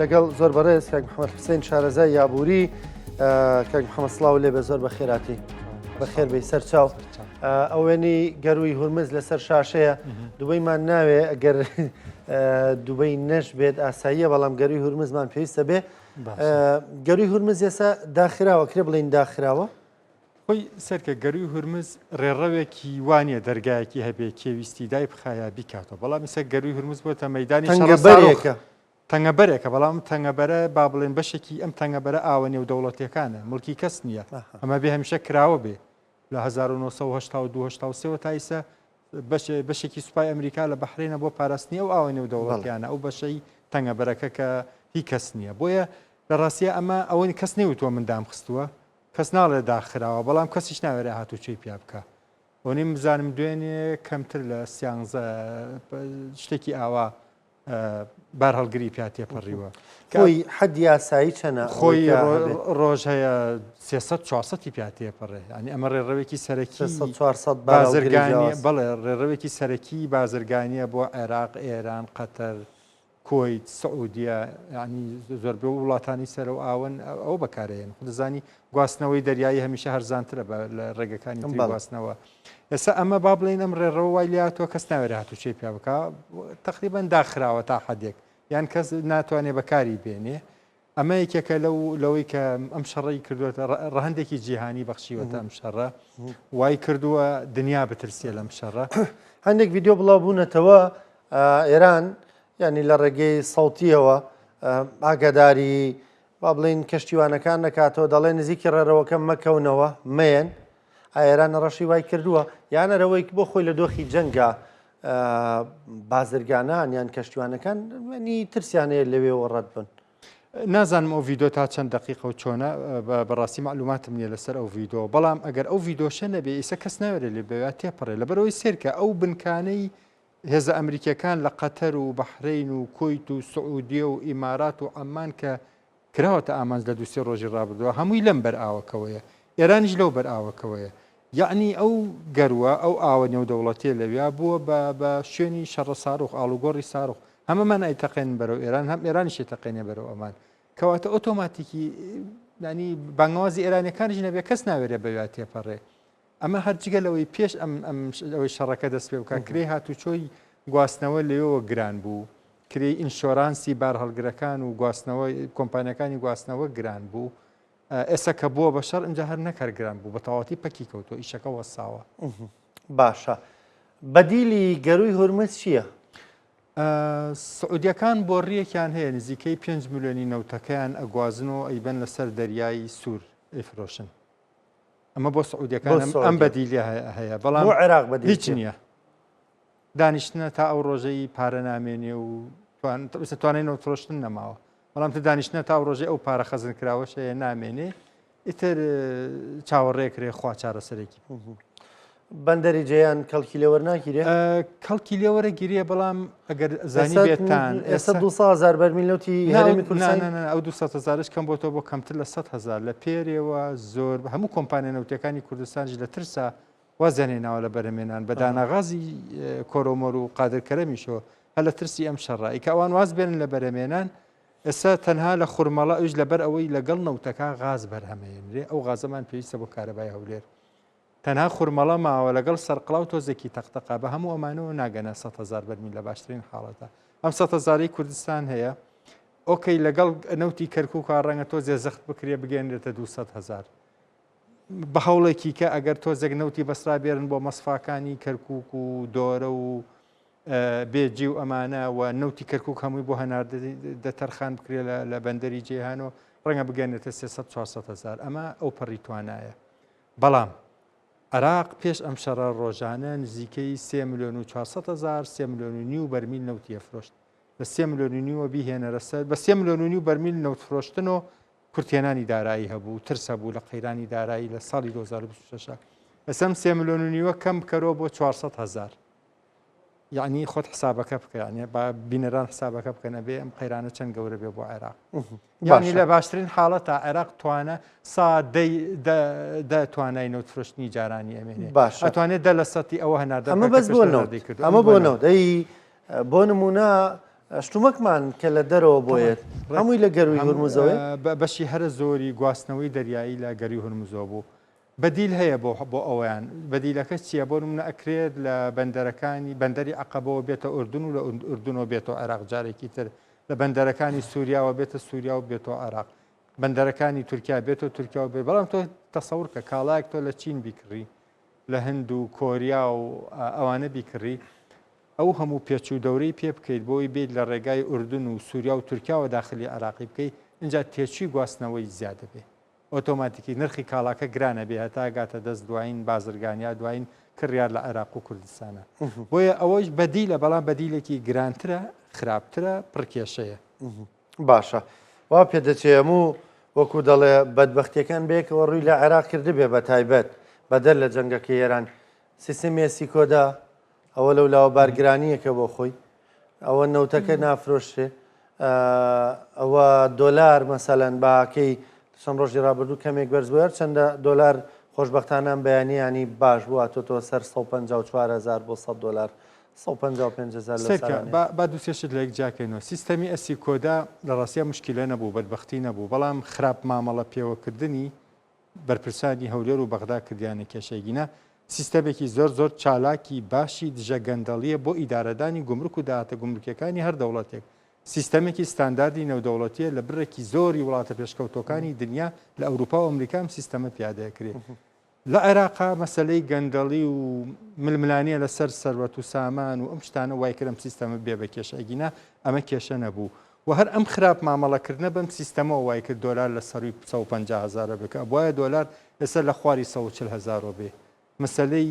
لەگەڵ زۆر بەڕێز کاک محەممەد حوسێن شارەزای یابووری کاک محەممەد سڵاو لێ بە زۆر بە خێراتی بەخێر بەی سەر چاو ئەوێنی گەروی هورمز لەسەر شاشەیە دوبەیمان ناوێ ئەگەر دوبەی نەش بێت ئاساییە بەڵام گەروی هورمزمان پێویستە بێ گەروی هورمز ئێستا داخراوە کرێ بڵین داخراوە خۆی سەرکە گەروی هورمز ڕێڕەوێکی وانە دەرگایەکی هەبێ کێویستی دای بخایە بیکاتەوە بەڵام ئێستا گەروی هورمز بۆتە مەیدانی تەنگەبەرێکە تەنگەبەرێکە بەڵام تەنگەبەرە با بڵێن بەشێکی ئەم تەنگەبەرە ئاوە نێودەوڵەتیەکانە مڵکی کەس نییە ئەمە بێ هەمیشە کراوە بێ لە 1970 تا ئێستا بەشێکی سوپای ئەمریکا لە بەحرێنە بۆ پاراستنی ئەو ئاوە نێودەوڵەتیانە ئەو بەشەی تەنگەبەرەکە کە هیچ کەس نییە بۆیە لە ڕاستیە ئەمە ئەوەی کەس نێوتووە من دامخستووە کەس ناڵێ داخراوە بەڵام کەسیش ناوێرە هاتوچەی پیا بکە بۆنی بزانم دوێنێ کەمتر لە سیانزە شتێکی ئاوا بار هەڵگری پیا تێپەڕیوە خۆی حەدی یاسایی چەنە خۆی ڕۆژ هەیە 400 پیا تێپەڕێ ینی ئەمە ڕێڕەوێکی سەرەکی بازرگانی بەڵێ ڕێڕەوێکی سەرەکی بازرگانیە بۆ عێراق ئێران قەتەر کۆیت سعودیە ینی زۆربەی وڵاتانی سەر و ئاون ئەو بەکارێن خودزانی گواستنەوەی دەریایی هەمیشە هەرزانترە لە ڕێگەکانی گواستنەوە ئێستا ئەمە با بڵێن ئەم ڕێڕەوە وای لاتەوە کەس ناوێرە هاتوچێ پیا بکە تقریبان داخراوە تا حەدێک یان کەس ناتوانێت بەکاری بێنێ ئەمە یەکێکە لەوەی کە ئەم شەڕی کردوێتە ڕەهندێکی جیهانی بەخشیوەتە ئەم شەڕە وای کردووە دنیا بترسێ لەم شەڕە هەندێک ڤیددیۆ بڵاو بوونەتەوە ئێران ینی لە ڕێگەی سەوتیەوە ئاگاداری با بڵین کەشتیوانەکان نکاتەوە دەڵێ نزیکی ڕێڕەوەکە مەکەونەوە مێن ئێرانە ڕەشی وای کردووە یانەرەوەی بۆ خۆی لە دۆخی جەنگە بازرگانان یان کەشتیوانەکان نی ترسیانەیە لەوێەوە ڕەت بن نازانم ئەو ڤیددیۆ تا چەند دقیقە و چۆنە بەڕاستی معلوماتم نییە لەسەر ئەو ڤیددیۆ بەڵام ئەگەر ئەو ڤیددیۆشە نەبێ ئێستا کەس ناوێرە لێ بەوێت تێپەڕێ لەبەرەوەی سێرکە ئەو بنکانەی هێزە ئەمریکیەکان لە قەتەر و بەحرین و کۆیت و سعودیە و ئیمارات و ئەمان کە کراوەتە ئامانج لە دووسێ ڕۆژی ڕابردووە هەمووی لەم بەرئاوەکەوەیە ئێرانیش لەو بەرئاوەکەوەیە یعنی ئەو گەروە ئەو ئاوە نێودەوڵەتیە لەوێ بووە بە شوێنی شەڕە ساڕۆخ ئاڵوگۆڕی ساڕۆخ هەمەمان ئەیتەقێن بەرەو ئێران هەم ئێرانیشی تەقێنێ بەرەو ئەمان کەواتە ئۆتۆماتیکی ینی بانگوازی ئێرانەکانیش نەبێ کەس ناوێرێ بەوێت تێپەڕێ ئەمە هەرجگە لەوەی پێش ئەوەی شەڕەکە دەست پێ بکە کرێ هاتوچۆی گواستنەوە لەوەوە گران بوو کرێ ئینشۆرانسی بار هەڵگرەکان و گواستنەوە کۆمپانیەکانی گواستنەوە گران بوو ئێستا کە بووە بە شەڕ ئەجا هەر نەکەرگران بوو بە تەواتی پەکی کەوتۆ ئیشەکە وەساوە باشە بەدیلی گەروی هورمز چییە؟ سعودیەکان بۆ ڕیەکیان هەیە نزیکەی 5 میلیۆنی نەوتەکەیان ئەگوازنەوە ئەیبەن لەسەر دەریایی سوور ئەیفرۆشن ئەمە بۆ سعودیەکان ئەم بەدیلی هەیە بەڵام عێراق هیچ نییە دانیشتنە تا ئەو ڕۆژەی پارە نامێنێ و توانێت فرۆشتن نەماوە بەڵام تە دانیشتنە تا ڕۆژێ ئەو پارە خەزن کراوەشەیە نامێنێ ئیتر چاوەڕێکرێ خوا چارەسەرێکی بەندەری جەیان کەڵکی لێوە ناگیرێ کەڵکی لێوەرە گیریە بەڵام ئەگەر زانی بێتان ئێستا 200,000 بەرمیل نەوتی هەرێمی کوردستان ئەو 200,000ش کەم بۆ تۆ بۆ کەمتر لە 100,000 لە پێرێەوە زۆر هەموو کۆمپانیا نەوتەکانی کوردستانش لە ترسا وازانێناوە لە بەرهمێنان بە داناغازی کۆرۆمۆر و قادرکەرەمیشەوە هە لە ترسی ئەم شەڕایی کە ئەوان واز بێنن لە بەرهمێنان ئێستا تەنها لە خوورمەڵە ئەوش لەبەر ئەوەی لەگەڵ نەوتەکە غاز بەرهەمەێنرێ ئەو غازەمان پێویستە بۆ کارەبای هەولێر تەنها خوورمەڵە ماوە لەگەڵ سەرقڵاو تۆزێکی تەقتەقا بە هەموو ئەمانەوە ناگەنە 100,000 بەرمیل لە باشترین حاڵەتە ئەم 100,000 کوردستان هەیە ئۆکەی لەگەڵ نەوتی کەرکووک ڕەنگە تۆزێ زەخت بکرێ بگەێنرێتە 200,000 بە هەوڵێکی کە ئەگەر تۆزێک نەوتی بەسرا بێرن بۆ مەسفاکانی کەرکووک و دۆرە و بێجی و ئەمانە و نەوتی کەرکووک هەمووی بۆ هەنار دەتەرخان بکرێ لە بەندەری جێهانەوە ڕەنگە بگەێنێتە 300-400,000 ئەمە ئەو پەڕی توانایە بەڵام عێراق پێش ئەم شەڕە ڕۆژانە نزیکەی 3,400,000 3,500,000 بەرمیل نەوتی ئەفرۆشت بە 3,500,000 بیهێنەرە سەر بە 3,500,000 بەرمیل نەوت فرۆشتنەوە کورتێنانی دارایی هەبوو ترسە بوو لە قەیرانی دارایی لە ساڵی 2026 ئەسەم 3,500,000 کەم بکەرەوە بۆ 400,000 یعنی خۆت حسابەکە بکە یعنی با بینەران حسابەکە بکەنە بێ ئەم قەیرانە چەند گەورە بێ بۆ عێراق یعنی لە باشترین حاڵەتە عێراق توانە توانای نەوتفرۆشتنی جارانی ئەمێنێ ئەتوانێت دە لە سەتی ئەوە هەناردە ئەمە بەس بۆ نەوت ئەمە بۆ نەوت بۆ نمونە شتومەکمان کە لە دەرەوە بۆیێت هەمووی لە گەروی هورموزەوەی بەشی هەرە زۆری گواستنەوەی دەریایی لە گەری هورمزەوە بوو بەدیل هەیە بۆ ئەویان بەدیلەکە چییە بۆ منە ئەکرێت لە بەندەرەکانی بەندەری عقبەوە بێتە ئوردون و لە ئوردونەوە بێتەوە عێراق جارێکی تر لە بەندەرەکانی سووریاوە بێتە سووریا و بێتەوە عێراق بەندەرەکانی تورکیا بێتەوە تورکیا و بێت بەڵام تۆ تەسەور کە کاڵایەک تۆ لە چین بیکڕی لە هەند و کۆریا و ئەوانە بیکڕی ئەو هەموو پێچ و دەورەی پێ بکەیت بۆی بێت لە ڕێگای ئوردون و سووریا و تورکیاوە داخلی عراقی بکەیت اینجا تێچووی گواستنەوەی زیادە بێ ئۆتۆماتیکی نرخی کاڵاکە گرانە بێ هەتا گاتە دەست دوایین بازرگانیا دوایین کڕیار لە عێراق و کوردستانە بۆیە ئەوەش بەدیلە بەڵام بەدیلێکی گرانترە خراپترە پڕکێشەیە باشە وا پێدەچێ هەموو وەکو دەڵێ بەدبەختیەکان بێکەوە ڕووی لە عێراق کردبێ بە تایبەت بەدەر لە جەنگەکە ئێران سیستەمێسی کۆدا ئەوە لەو لاوە بارگرانیەکە بۆ خۆی ئەوە نەوتەکە نافرۆشتێ ئەوە دۆلار مەسەلەن باکەی چەند ڕۆژی ڕابردوو کەمێک بەرز چەندە دۆلار خۆشببختانان بەیانیانی باش بووە تۆ سەر 154,000 بۆ 100 دلار 155,000 با دووسێشت لە یەک جاکەینەوە سیستەمی ئەسی کۆدا لە ڕاستیە مشکلە نەبوو بەدبەختی نەبوو بەڵام خراپ مامەڵە پێوەکردنی بەرپرسانی هەولێر و بەغدا کردیانە کێشەیگینە سیستەمێکی زۆر چالاکی باشی دژە گەندەڵیە بۆ ئیدارەدانی گومرک و داهاتە گومرکەکانی هەر دەوڵەتێک سیستەمێکی ستانداردی نێودەوڵەتیە لە بڕێکی زۆری وڵاتە پێشکەوتەکانی دنیا لە ئەوروپا و ئەمریکام سیستەمە پیادەکرێت لە عێراقا مەسلەی گەندەڵی و ململانیە لەسەر سەروەت و سامان و ئەم شتانە وای کردم سیستەمە بێ بە کێشەگینە ئەمە کێشە نەبوو و هەر ئەم خراپ مامەڵەکردنە بەم سیستەمەوە وای کرد دۆلار لە سەروی 150,000 بکە بۆیە دۆلار لەسەر لە خواری 140,000 بێ مەسلەی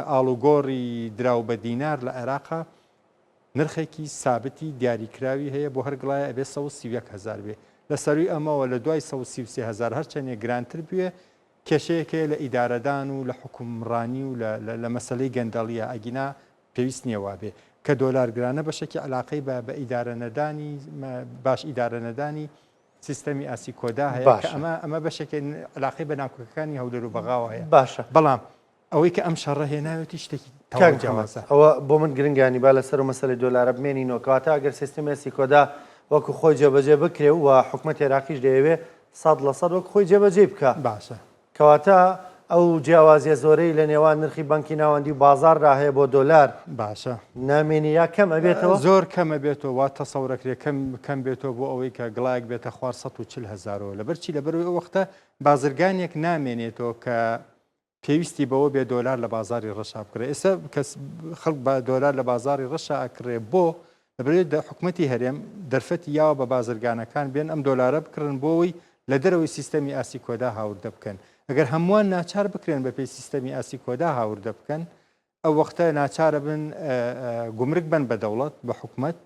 ئاڵوگۆڕی دراو بە دینار لە عێراقا نرخێکی سابتی دیاریکراوی هەیە بۆ هەرگڵایە ئەبێ 131,000 بێ لە سەروی ئەمەوە لە دوای 133,000 هەرچەندێک گرانتر بوێ کێشەیەکەیە لە ئیدارەدان و لە حکومڕانی و لە مەسلەی گەندەڵیە ئەگینا پێویست نییەوا بێ کە دۆلار گرانە بەشێکی علاقەی بە ئیدارەنەدانی باش ئیدارەنەدانی سیستەمی ئاسی کۆدا هەیە کە ئەمە بەشێکی علاقەی بە ناوکەکانی هەولێر و بەغاوە هەیە باشە بەڵام ئەوەی کە ئەم شەڕە هێناوێتی شتێکی تاواجیاوازە ئەوە بۆ من گرنگانی با لەسەر و مەسەلەی دۆلارە بمێنینەوە کەواتە ئەگەر سیستەمێسی کۆدا وەکو خۆی جێبەجێ بکرێ و حکوومەت عێراقیش دەیەوێ 100% وەکو خۆی جێبەجێ بکە باشە کەواتە ئەو جیاوازیە زۆرەی لە نێوان نرخی بانکی ناوەندی و بازاردا هەیە بۆ دۆلار باشە نامێنی یا کەم ئەبێتەوە زۆر کەمە بێتەوە وا تەسەورەکرێ کەم بێتەوە بۆ ئەوەی کە گڵایەک بێتە خوار 140,000 لەبەرچی لەبەر وەختە بازرگانێک نامێنێتەوە کە پێویستی بەوە بێ دۆلار لە بازاری ڕەشا بکرێت ئێستا کەس خەڵک بە دۆلار لە بازاری ڕەشا ئەکرێ بۆ لەبرێت حکوومەتی هەرێم دەرفەتی یاوە بە بازرگانەکان بێن ئەم دۆلارە بکردن بۆەوەی لە دەرەوەی سیستەمی ئاسی کۆدا هاوردە بکەن ئەگەر هەمووان ناچار بکرێن بە پێی سیستەمی ئاسی کۆدا هاوردە بکەن ئەو وەختە ناچارە بن گومرک بن بە دەوڵەت بە حکوومەت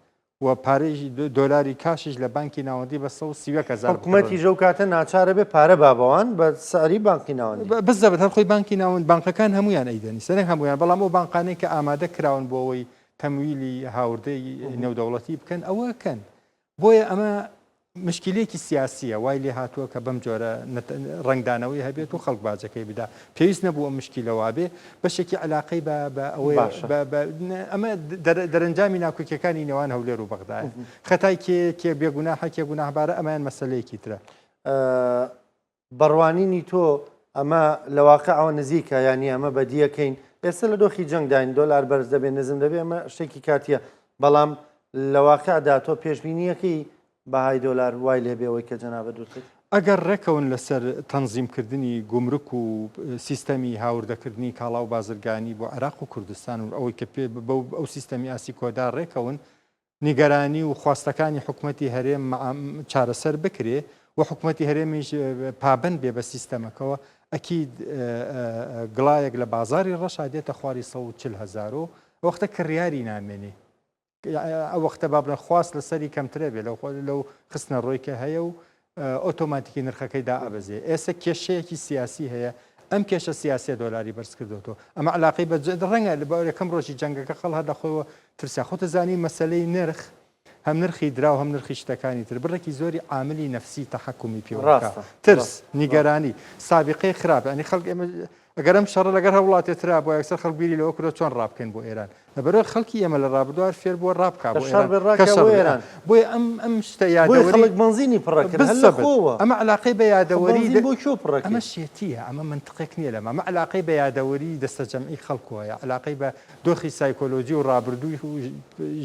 و پارێژی دۆلاری کاشش لە بانکی ناوەندی بە 130,000 حکوومەتی ژەو کاتە ناچارە بێ پارە بابەوان بە ساری بانکی ناوەندی بزەبێت هەر خۆی بانکی ناوەند بانکەکان هەمویان ئەیدەنی سەرنگ هەمویان بەڵام ئەو بانقانەی کە ئامادە کراون بۆ ئەوەی تەمویلی هاوردەی نێودەوڵەتی بکەن ئەوەکەن بۆیە ئەمە مشکلێکی سیاسیە وای لێ هاتووە کە بەم جۆرە ڕنگدانەوەی هەبێت و خەڵک باجەکەی بدا پێویست نەبووە مشکیلەوە بێ بەشێکی علاقەی بە ئەوەی ئەمە دەرەنجامی ناکۆکیەکانی نێوان هەولێر و بەغدایە خەتای کێ بێگونا حەکێ گوناهبارە ئەمایان مەسەلەیەکی ترە بڕوانینی تۆ ئەمە لە واقع ئەوە نزیکە ینی ئەمە بەدیەکەین ئێستا لە دۆخی جەنگداین دۆلار بەرز دەبێت نزم دەبێت ئەمە شتێکی کاتیە بەڵام لە واقعدا تۆ پێشبینیەکەی بەهای دۆلار وای لێبێەوەی کە جەنابەت دووتت ئەگەر ڕێکەون لەسەر تەنزیمکردنی گومرک و سیستەمی هاوردەکردنی کاڵا و بازرگانی بۆ عێراق و کوردستان و ئەوەی کە ئەو سیستەمی ئاسی کۆدا ڕێکەون نیگەرانی و خواستەکانی حکوومەتی هەرێم چارەسەر بکرێ و حکوومەتی هەرێمیش پابند بێ بە سیستەمەکەەوە ئەکید گڵایەک لە بازاری ڕەشا دێتە خواری 140,000 وەختە کڕیاری نامێنێ ئەو وەختە بابنە خواست لەسەری کەمترە بێ لەو خستنە ڕۆیکە هەیە و ئۆتۆماتیکی نرخەکەی دائەبەزێ ئێستا کێشەیەکی سیاسی هەیە ئەم کێشە سیاسی دۆلاری بەرز کردوەوە ئەمە علاقی بە ڕەنگە لە یەکەم ڕۆژی جەنگەکە خەڵ هەر لەخۆیەوە ترسیا خۆتە زانی مەسلەی نرخ هەم نرخی درا و هەم نرخی شتەکانی تر بڕێکی زۆری عاملی نەفسی تەحەکومی پێوە ترس نیگەرانی سابقەی خراپ ئەنی خەڵک ئێمە ئەگەر ئەم شەڕە لەگەر هەوڵاتێترا بۆ یەکسەر خەڵبیری لەوە کورە چۆن ڕابکەین بۆ ئێران لەبەرەوەی خەڵکی ئێمە لە ڕابردوار فێر بۆ ڕابکا بۆ ئێران بۆیە ئەم شتە یادەوەری منزینی پڕەکرد ئەمە علاقەی بە یادەوەری بۆ کۆ پڕەکە ئەمە شێتیە ئەمە منطقێک نییە لەمە ئەمە علاقەی بە یادەوەری دەستە جەمعی خەڵکۆیە علاقەی بە دۆخی سایکۆلۆژی و ڕابردووی و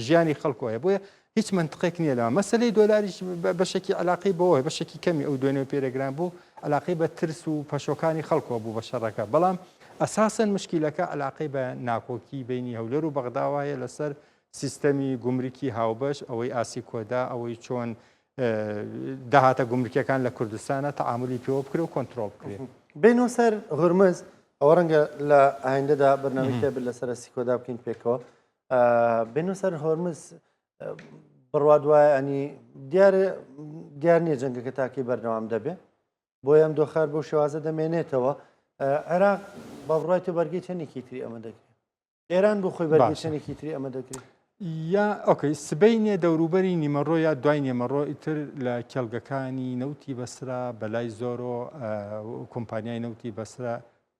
ژیانی خەڵکۆیە بۆیە هیچ منطقێک نییە لەوە مەسلەی دۆلاریش بەشێکی علاقەی بەوەی بەشێکی کەمی ئەو دوێنێ پێرەگران بوو علاقەی بە ترس و پەشۆکانی خەڵکۆ بوو بە شەڕەکە بەڵام ئەساسەن مشکیلەکە علاقەی بە ناکۆکی بینی هەولێر و بەغداوایە لەسەر سیستەمی گومرکی هاوبەش ئەوەی ئاسی کۆدا ئەوەی چۆن داهاتە گومرکیەکان لە کوردستانە تەعاملی پێوە بکرێ و کۆنتترۆل بکرێت بینەوە سەر هورمز ئەوە ڕەنگە لە ئایندەدا بەرنامەی بێت لەسەر سیکۆدا بکەین پێکەوە بینەوە سەر هورمز بڕوا دوایە ئەنی دیار نییە جەنگەکە تاکی بەردەوام دەبێ بۆی ئەم دۆخار بۆ شێوازە دەمێنێتەوە عێراق بە بڕای تۆ بەرگی چەندێکی تری ئەمە دەکرێت ئێران بۆ خۆی بەرگی چەندێکی تری ئەمە دەکرێت یا ئۆکەی سبەینێ دەوروبەری نیمەڕۆ یا دوای نیمەڕۆ ئیتر لە کێڵگەکانی نەوتی بەسرا بەلای زۆرۆ کۆمپانیای نەوتی بەسرا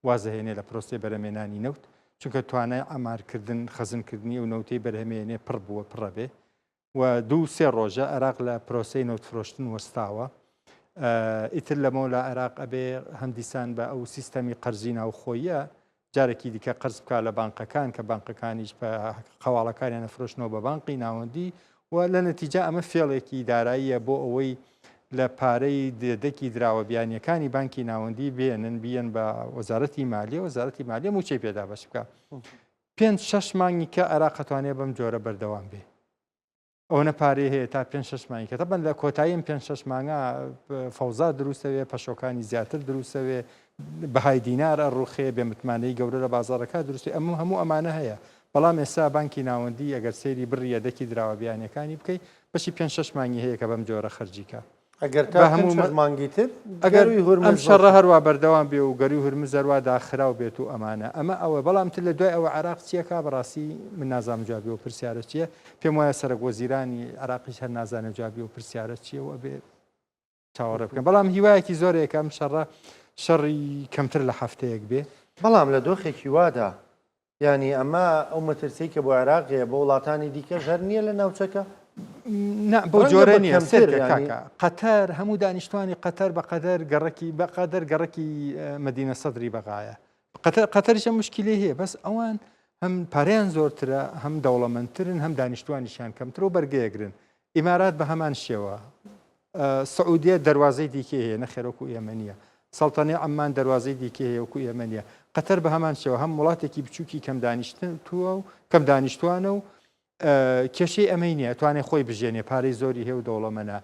وازەهێنێ لە پرۆسی بەرهەمێنانی نەوت چونکە توانای ئامارکردن خەزنکردنی و نەوتەی بەرهەمێنێ پڕ بووە پڕەبێ و دوو سێ ڕۆژە عێراق لە پرۆسەی نەوت فرۆشتن وەستاوە ئیتر لەمەوە لە عێراق ئەبێ هەندیسان بە ئەو سیستەمی قەرزی ناوخۆیە جارێکی دیکە قرز بکە لە بانقەکان کە بانقەکانیش بە قەواڵەکانیان نەفرۆشتنەوە بە بانقی ناوەندی و لە نەتیجە ئەمە فێڵێکی داراییە بۆ ئەوەی لە پارەی دێدەکی دراوە بیانیەکانی بانکی ناوەندی بێنن بیەن بە وەزارەتی مالیە وەزارەتی مالیە موچەی پێدا بەش بکە 5-6 مانگی کە عێراق ئەتوانێت بەم جۆرە بەردەوام بێ ئەوە پارەی هەیە تا 5-6 مانگی کە تەبەن لە کۆتاییم 5-6 مانگە فەوزا دروستەوێ پەشۆکانی زیاتر دروستەوێ بەهای دینار ڕوخێ بێ متمانەی گەورە لە بازارەکە دروستی هەموو ئەمانە هەیە بەڵام ئێستا بانکی ناوەندی ئەگەر سەیری بڕیە دەکی دراوە بیانەکانی بکەیت بەشی 5-6 مانگی هەیە کە بەم جۆرە خەرجیکە ئەگەر تا هەموو مانگی تر ئەگەر ئەم شەڕە هەروە بەردەوام بێ و گەری هورمز هەروە داخراو بێت و ئەمانە ئەمە ئەوە بەڵام تر لە دوای ئەوە عێراق چیەکە بەڕاستی من نازانم جوابی و پرسیارە چییە پێم وایە سەرک وەزیرانی عێراقیش هەر نازانە جوابی و پرسیارە چییە و ئەبێ چاوەڕێ بکەن بەڵام هیوایەکی زۆرێکە ئەم شەڕە شەڕی کەمتر لە هەفتەیەک بێ بەڵام لە دۆخێکی وادا ینی ئەمە ئەو مەترسی کە بۆ عێراقیە بە وڵاتانی دیکە ژەر نییە لە ناوچەکە بۆ جۆرە نیە کاکە قەتەر هەموو دانیشتوانی قەتەر بەقەدەر گەڕەکی مەدینە سەدری بەغایە قەتەریش مشکلی هەیە بەس ئەوان هەم پارەیان زۆرترە هەم دەوڵەمەندترن هەم دانیشتوانیشیان کەمتر و بەرگەیەگرن ئیمارات بە هەمان شێوە سعودیە دەواازەی دیکە هەیە نەخێرەکو ئێمە نیە سەڵتەنەی ئەممان دەواازەی دیکە هەیە وەکو ئێمە نیە قەتەر بە هەمان شێوە هەم وڵاتێکی بچووکی کەم دانیشتووە و کەم دانیشتوانە و کێشەی ئەمەی نیە توانێت خۆی بژێنێ پارەی زۆری هەیە و دەوڵەمەنە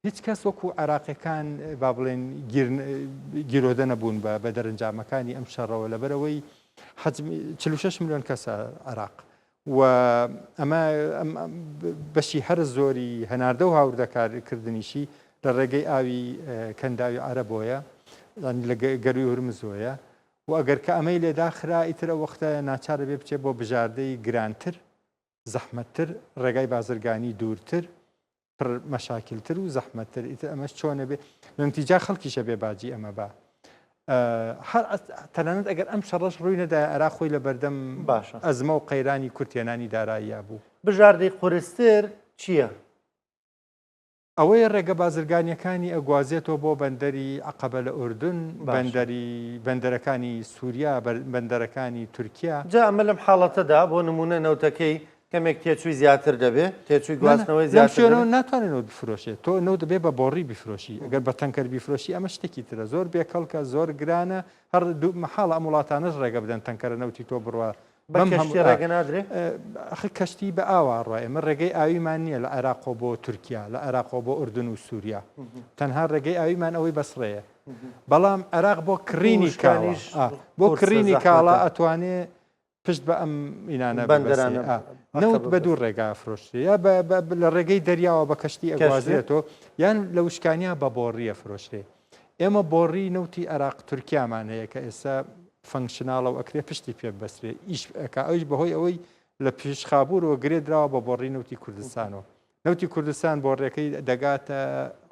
هیچ کەس وەکو عێراقیەکان با بڵێن گیرۆدە نەبوون بە دەرەنجامەکانی ئەم شەڕەوە لەبەرەوەی 46 میلیۆن کەسە عێراق و ئەمە بەشی هەر زۆری هەناردە و هاوردەکارکردنیشی لە ڕێگەی ئاوی کەنداوی عەرەبۆیە لە گەروی هورمزۆیە و ئەگەر کە ئەمەی لێداخرا ئیترە وەختە ناچارە بێ بچێت بۆ بژاردەی گرانتر زەحمەتتر ڕێگای بازرگانی دوورتر پڕ مەشاکلتر و زەحمەتتر ئیتر ئەمەش چۆنە بێ لەنتیجا خەڵکیشە بێ باجی ئەمە بە هەر تەنانەت ئەگەر ئەم شەڕەش ڕووی نەدا عێراق خۆی لە بەردەم باشە ئەزمە و قەیرانی کورتێنانی داراییە بوو بژاردەی قورستر چییە؟ ئەوەیە ڕێگە بازرگانیەکانی ئەگوازێتەوە بۆ بەندەری عەقەبە لە ئوردون بەندەرەکانی سووریا بەندەرەکانی تورکیا جا ئەمە لەم حاڵەتەدا بۆ نمونە نەوتەکەی کەمێک تێچووی زیاتر دەبێت تێچووی گواستنەوەی زیاتر ناتوانێت بفرۆشێت تۆ نەوت دەبێت بە بۆڕی بیفرۆشی ئەگەر بە تەنکەر بیفرۆشی ئەمە شتێکی ترە زۆر بێکەڵکە زۆر گرانە هەر مەحاڵە ئەم وڵاتانەش ڕێگە بدەن تەنکەرە نەوتی تۆ بڕوە ڕێگە نادرێ کەشتی بە ئاوا ڕای ئەمە ڕێگەی ئاویمان نییە لە عێراق بۆ تورکیا لە عێراق بۆ ئوردون و سووریا تەنها ڕێگەی ئاویمان ئەوەی بەسڕەیە بەڵام عێراق بۆ کڕینی کاڵیش بۆ کڕینی کاڵا ئەتوانێت پشت بە ئەم ئینانە نەوت بە دوو ڕێگا فرۆشتی یا لە ڕێگەی دەریاوە بە کەشتی ئەگوازرێتەوە یان لە وشکانیا بە بۆڕیە فرۆشتێ ئێمە بۆڕی نەوتی عێراق تورکیامان هەیە کە ئێستا فەنکشناڵە و ئەکرێ پشتی پێ بەسرێ ئیش ئەکا ئەوش بەهۆی ئەوەی لە پێشخابوورەوە گرێدراوە بە بۆڕی نەوتی کوردستانەوە نەوتی کوردستان بۆڕێەکەی دەگاتە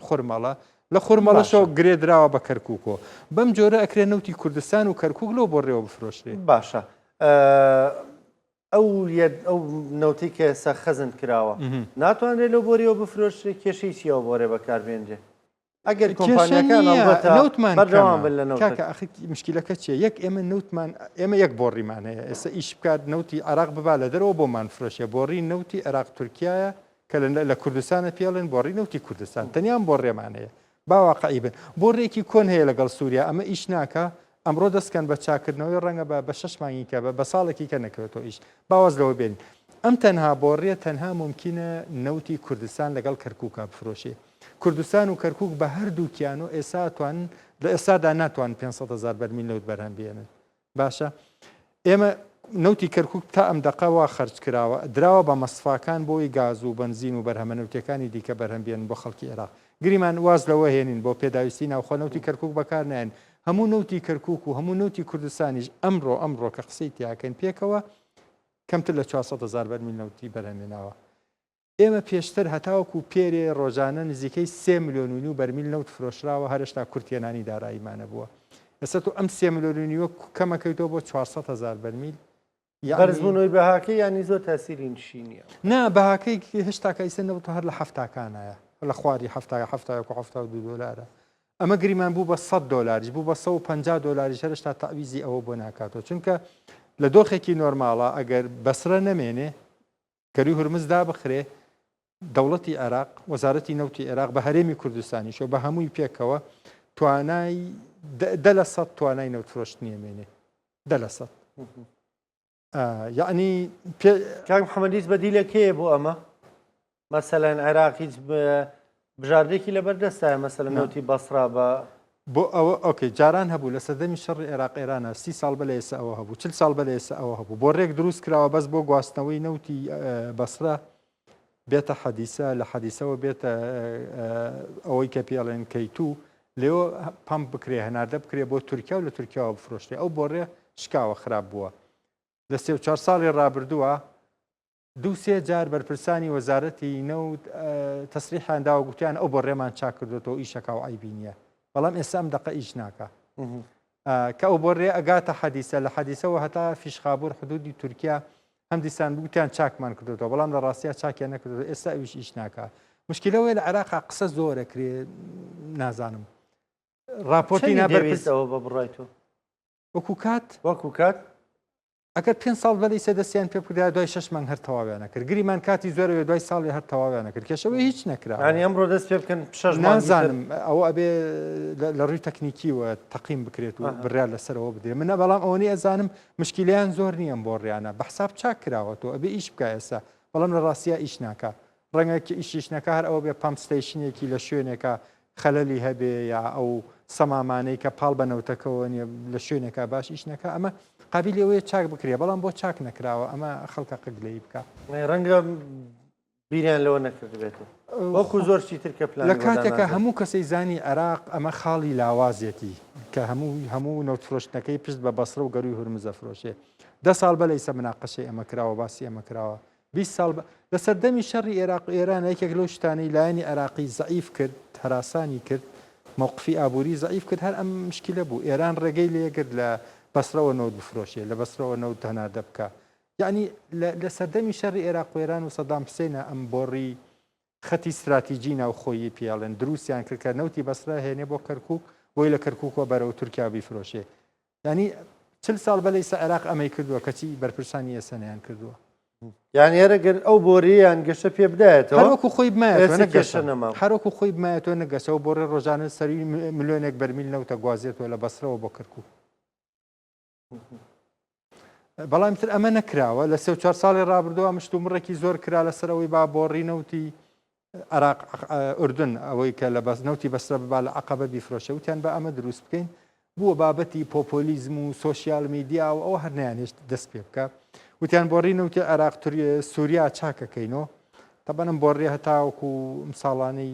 خورمەڵە لە خورمەڵەشەوە گرێدراوە بە کەرکووکۆ بەم جۆرە ئەکرێ نەوتی کوردستان و کەرکووک لەو بۆ ڕێوە بفرۆشرێت. باشە ئەو نەوتی کە ئێستا خەزن کراوە ناتوانرێت لەو بۆریەوە بفرۆشرێت کێشەی چیەوە بۆ ڕێ بەکاربێنجێ ئەگەر کۆمپانیەکان نەوتمان بەردەوام بن لە کاکە ئەخی مشکلەکە چیە یەک ئێمە نەوتمان ئێمە یەک بۆڕیمان هەیە ئێستا ئیش بکات نەوتی عراق ببا لە دەرەوە بۆمان فرۆشیە بۆڕی نەوتی عراق تورکایە کە لە کوردستانە پێڵێن بۆڕی نەوتی کوردستان تەنیان بۆ ڕێمان هەیە باواقعی بن بۆ ڕێکی کۆن هەیە لەگەڵ سووریا ئەمە ئیش ناکە ئەمڕۆ دەستکەن بە چاکردنەوەی ڕەنگە بە 6 مانگی کە بە ساڵێکی کە نەکەوێتەوە ئیش باواز لەوە بێن ئەم تەنها بۆ ڕێ تەنها ممکنە نەوتی کوردستان لەگەڵ کەرکووکە بفرۆشێ کوردستان و کەرکووک بە هەردووکیان و ئێساتوان لە ئێستادا ناتوان 500,000 بەرمیل نەوت بەرهەم بێنن باشە ئێمە نەوتی کەرکووک تا ئەم دەقەوە خەرج کراوە دراوە بە مەسفاکان بۆی گاز و بنزین و بەرهەمە نەوتەکانی دیکە بەرهەم بێنن بۆ خەڵکی عێراق گریمان واز لەوە هێنین بۆ پێداویستی ناوخۆ نەوتی کەرکووک بەکار نایەن هەموو نەوتی کەرکووک و هەموو نەوتی کوردستانیش ئەمڕۆ کە قسەی تیاکەن پێکەوە کەمتر لە 400,000 بەرمیل نەوتی بەرهەمێناوە ئێمە پێشتر هەتاوەکو پێرێ ڕۆژانە نزیکەی 3 ملیۆن و بەرمیل نەوت فرۆشراوە هەرشتا کورتێنانی داراییمانە بووە ئێستا تو ئەم 3 ملیۆن کەمەکەیتەوە بۆ 400,000 بەرمیل بەرزبوونەوەی بەهاکەی ینی زۆر تاسیری نشی نییە نا بەهاکەی هێشتا کەیسە نەوت هەر لە هەفتاکانایە لە خواری $72 ئەمە گریمان بوو بە $100 بوو بە $150 هەرشتا تاویزی ئەوە بۆ ناکاتەوە چونکە لە دۆخێکی نۆرماڵە ئەگەر بەسرە نەمێنێ کەروی هورمزدا بخرێ دەوڵەتی عێراق وەزارەتی نەوتی عێراق بە هەرێمی کوردستانیشەوە بە هەمووی پێکەوە توانای 100 توانای نەوتفرۆشت نیەمێنێ 100 یعنی کاک محەممەدیس بەدیلەکەیە بۆ ئەمە مەسەلەن عێراق هیچ بژاردێکی لەبەردەستایە مەسەلە نەوتی بەسرا بە بۆ ئەوە ئۆکەی جاران هەبوو لە سەردەمی شەڕی عێراق ئێرانە 30 ساڵ بە لە ئێستا ئەوە هەبوو 40 ساڵ بە لە ئێستا ئەوە هەبوو بۆ ڕێک دروست کراوە بەس بۆ گواستنەوەی نەوتی بەسرا بێتە حەدیسە لە حەدیسەوە بێتە ئەوەی کە پێڵێن کەیتوو لێوە پەمپ بکرێ هەناردە بکرێ بۆ تورکیا و لە تورکیاوە بفرۆشتێ ئەو بۆ ڕێ شکاوە خراپ بووە لە 34 ساڵی ڕابردووە 2-3 جار بەرپرسانی وەزارەتی نەوت تەسریحانداوە گوتیان ئەو بۆ ڕێمان چاک کردوێتەوە ئیشەکە و عیبی نییە بەڵام ئێستا ئەم دەقە ئیش ناکە کە ئەو بۆ ڕێ ئەگاتە حەدیسە لە حەدیسەوە هەتا فیشخابور حدودی تورکیا هەم دیسان بگوتیان چاکمان کردوێتەوە بەڵام لە ڕاستیە چاکیان نەکردوێت ئێستا ئەویش ئیش ناکە مشکلەوەی لە عێراقا قسە زۆرەکرێ نازانم راپۆرتی نابێتەوە بە بڕایتەوە وەکو کات ئەگەر 5 ساڵ بەلی سەدەستیان پێ بکرا دوای 6 مانگ هەر تەواویانە کرد گریمان کاتی زۆرەوە دوای ساڵی هەر تەواویانە کرد کێشەوەی هیچ نەکرا ینی ئەمڕۆ دەست پێ بکەن نازانم ئەوە ئەبێ لە ڕووی تەکنیکیوە تەقیم بکرێت و بڕیار لەسەرەوە بدرێت منە بەڵام ئەوەی ئەزانم مشکلیان زۆر نییە بۆ ڕیانە بە حساب چاک کراوەتەوە ئەبێ ئیش بکە ئێستا بەڵام لە ڕاستیە ئیش ناکە ڕەنگەکی ئیشیش نەکە هەر ئەوە بێ پامپستیشنێکی لە شوێنێکە خەلەلی هەبێ یا ئەو سەمامانەی کە پاڵ بەنەوتەکەەوە نیە لە شوێنێکە باش ئیش نەکە ئەمە قابل ئەوەیە چاک بکرێ بەڵام بۆ چاک نەکراوە ئەمە خەڵکە قگلەی بکە ڕەنگە بیریان لەوە نەکردبێتەوە وەکو زۆرشی ترکە پلان لە کاتێکە هەموو کەسەی زانی عێراق ئەمە خاڵی لاوازێتی کە هەموو نەوتفرۆشتەکەی پشت بە بەسرە و گەروی هورمزە فرۆشێ 10 ساڵ بەلەی سە مناقەشەی ئەمە کراوە باسی ئەمە کراوە 20 ساڵ لە سەردەمی شەڕی عێراق و ئێران یەکێک لەو شتانەی لایەنی عێراقی زەعیف کرد هەراسانی کرد موقفی ئابووری زەعیف کرد هەر ئەم مشکلە بوو ئێران ڕێگەی لێگرت لە بەسرەوە نەوت بفرۆشێ لە بەسرەوە نەوت هەناردە بکە یعنی لە سەردەمی شەڕی عێراق و ئێران و سەدام حوسێنە ئەم بۆڕی خەتی استراتیژی ناوخۆیی پیاڵێن دروستیان کرد کە نەوتی بەسرە هێنێ بۆ کەرکووک بۆی لە کەرکووکەوە بەرەو تورکیا بیفرۆشێ ینی 40 ساڵ بەلەی سە عێراق ئەمەی کردووە کەچی بەرپرسانی ئێسەنیان کردووە یان ئێرەگەر ئەو بۆریان گەشە پێ بدایێتەوە هەروەکو خۆی هەروەکو خۆی بمایەتەوە نەگەسەوە بۆڕێ ڕۆژانە سەری ملیۆنێک بەرمیل نەوتە گوازێتەوە لە بەسرەوە بۆ کەرکووک بەڵام تر ئەمە نەکراوە لە 3-4 ساڵی ڕابردووە مشتومڕێکی زۆر کرا لەسەرەوەی با بۆڕی نەوتی عێراق ئوردن ئەوەی کە لە نەوتی بەسرە ببا لە عەقەبە بیفرۆشە وتیان بە ئەمە دروست بکەین بووە بابەتی پۆپۆلیزم و سۆشیال میدیا و ئەوە هەر نەیانهێشت دەست پێ بکە وتیان بۆڕی نەوتی عێراق سووریا چاکەکەینەوە تەبەنم بۆڕێ هەتاوەکو ساڵانەی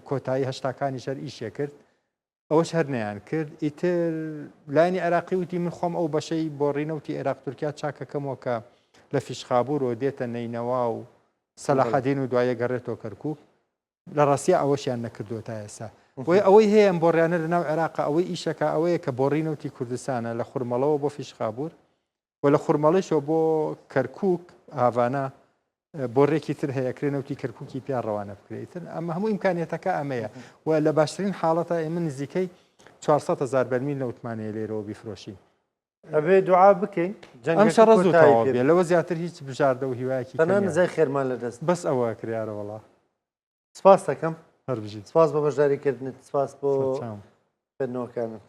کۆتایی هەشتاکانی شەر ئیشێ کرد ئەوەش هەر نەیان کرد ئیتر لایەنی عێراقی وتی من خۆم ئەو بەشەی بۆڕی نەوتی عێراق تورکیا چاکەکەمەوە کە لە فیشخابورەوە دێتە نینەوا و سەلاحەدین و دوایە گەڕێتەوە کەرکووک لە ڕاستیە ئەوەشیان نەکردووە تا ئێستا بۆی ئەوەی هەیە ئەم بۆڕیانە لە ناو عێراق ئەوەی ئیشەکە ئەوەیە کە بۆڕینەوتی کوردستانە لە خورمەڵەوە بۆ فیشقابور و لە خورمەڵیشەوە بۆ کەرکک هاڤانە بۆڕێکی تر هەیە کرێنەوتی کەرککی پیان ڕەوانە بکرێتن ئەمە هەموو ئیمکانیەتەکە ئەمەیە و لە باشترین حاڵەتە ئێمە نزیکەی 400,000 بەرمیل لەوتمانەیە لێرەوە بیفرۆشین ئەبێ دوعا بکەین ئەم شەڕە زووتەواو بێ لەوە زیاتر هیچ بژاردە و هیوایەکی تەنها نزای خێرمان لەدەست بەس ئەوە کریارە وڵا سپاس دەکەم هەر بژیت سپاس بە بەشداریکردنت سپاس بۆ خوێندنەوەکانت